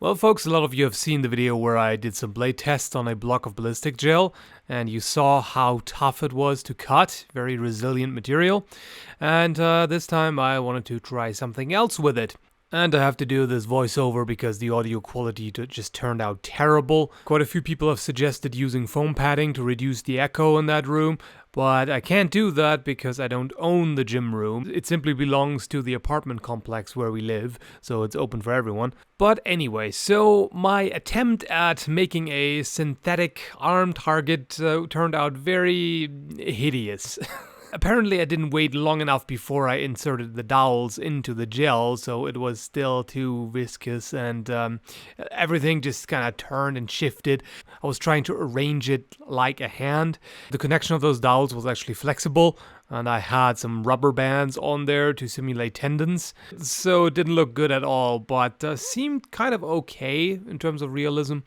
Well, folks, a lot of you have seen the video where I did some blade tests on a block of ballistic gel, and you saw how tough it was to cut, very resilient material. And this time I wanted to try something else with it. And I have to do this voiceover because the audio quality just turned out terrible. Quite a few people have suggested using foam padding to reduce the echo in that room, but I can't do that because I don't own the gym room. It simply belongs to the apartment complex where we live, so it's open for everyone. But anyway, so my attempt at making a synthetic arm target turned out very hideous. Apparently I didn't wait long enough before I inserted the dowels into the gel, so it was still too viscous and everything just kind of turned and shifted. I was trying to arrange it like a hand. The connection of those dowels was actually flexible, and I had some rubber bands on there to simulate tendons, so it didn't look good at all, but seemed kind of okay in terms of realism.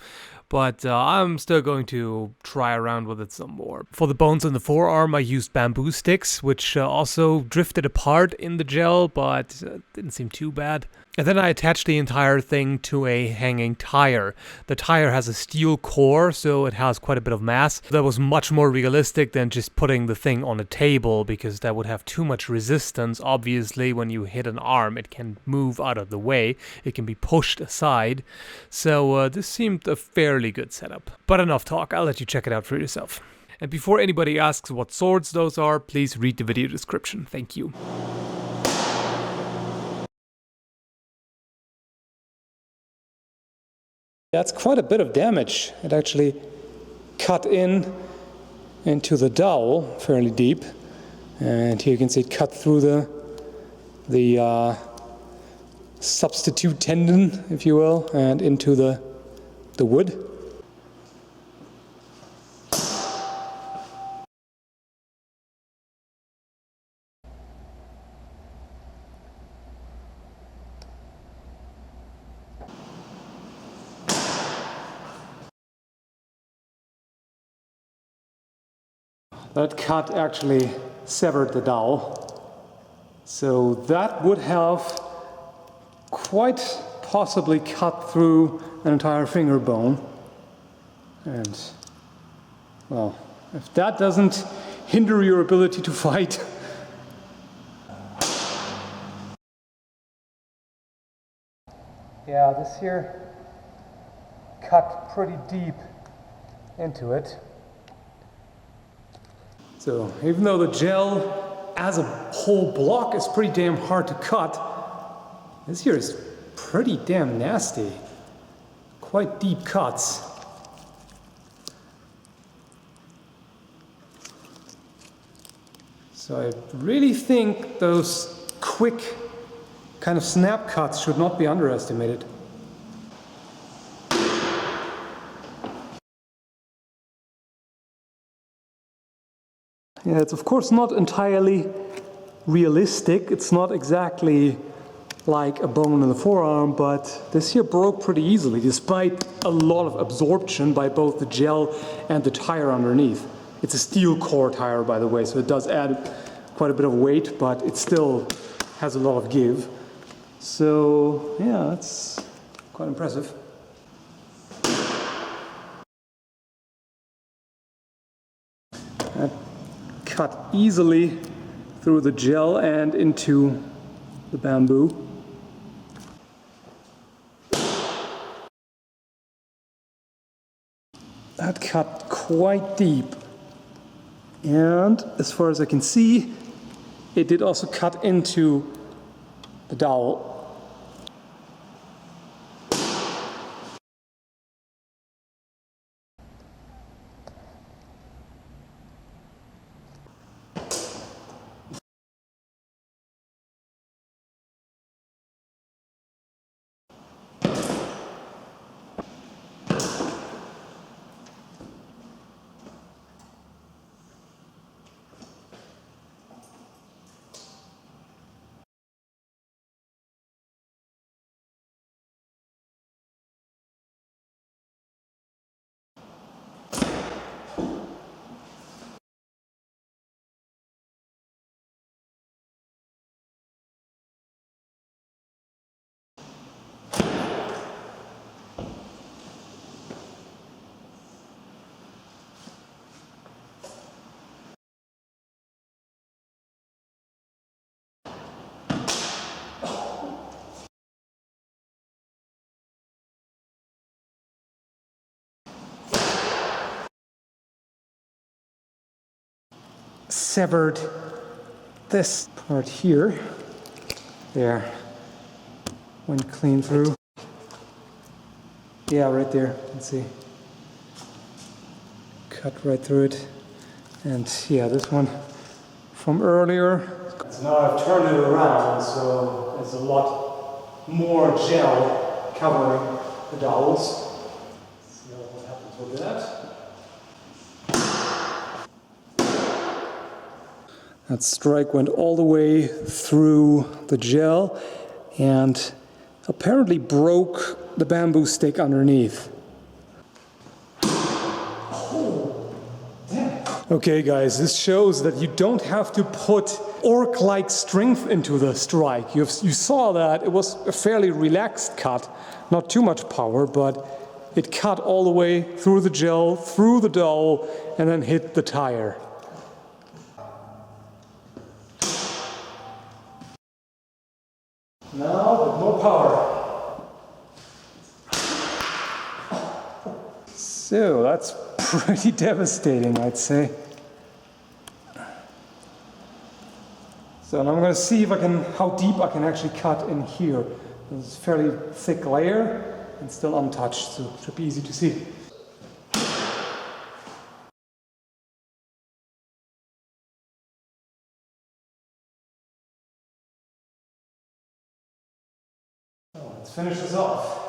But I'm still going to try around with it some more. For the bones in the forearm, I used bamboo sticks, which also drifted apart in the gel, but didn't seem too bad. And then I attached the entire thing to a hanging tire. The tire has a steel core, so it has quite a bit of mass. That was much more realistic than just putting the thing on a table, because that would have too much resistance. Obviously, when you hit an arm, it can move out of the way. It can be pushed aside. So this seemed a fairly good setup. But enough talk, I'll let you check it out for yourself. And before anybody asks what swords those are, please read the video description. Thank you. That's quite a bit of damage. It actually cut into the dowel fairly deep, and here you can see it cut through the substitute tendon, if you will, and into the wood. That cut actually severed the dowel, so that would have quite possibly cut through an entire finger bone. And, well, if that doesn't hinder your ability to fight. Yeah, this here cut pretty deep into it. So even though the gel as a whole block is pretty damn hard to cut, this here is pretty damn nasty. Quite deep cuts. So I really think those quick kind of snap cuts should not be underestimated. Yeah, it's of course not entirely realistic. It's not exactly like a bone in the forearm, but this here broke pretty easily, despite a lot of absorption by both the gel and the tire underneath. It's a steel core tire, by the way, so it does add quite a bit of weight, but it still has a lot of give. So yeah, that's quite impressive. That cut easily through the gel and into the bamboo. That cut quite deep, and as far as I can see, it did also cut into the dowel. severed this part here. There. Went clean through. Yeah, right there. Let's see. Cut right through it. And yeah, this one from earlier. So now I've turned it around, so there's a lot more gel covering the dowels. Let's see what happens with that. That strike went all the way through the gel and apparently broke the bamboo stick underneath. Okay guys, this shows that you don't have to put orc-like strength into the strike. You saw that it was a fairly relaxed cut, not too much power, but it cut all the way through the gel, through the dowel, and then hit the tire. Now with more power. So that's pretty devastating, I'd say. So now I'm going to see if how deep I can actually cut in here. This is a fairly thick layer and still untouched, so it should be easy to see. So let's finish this off.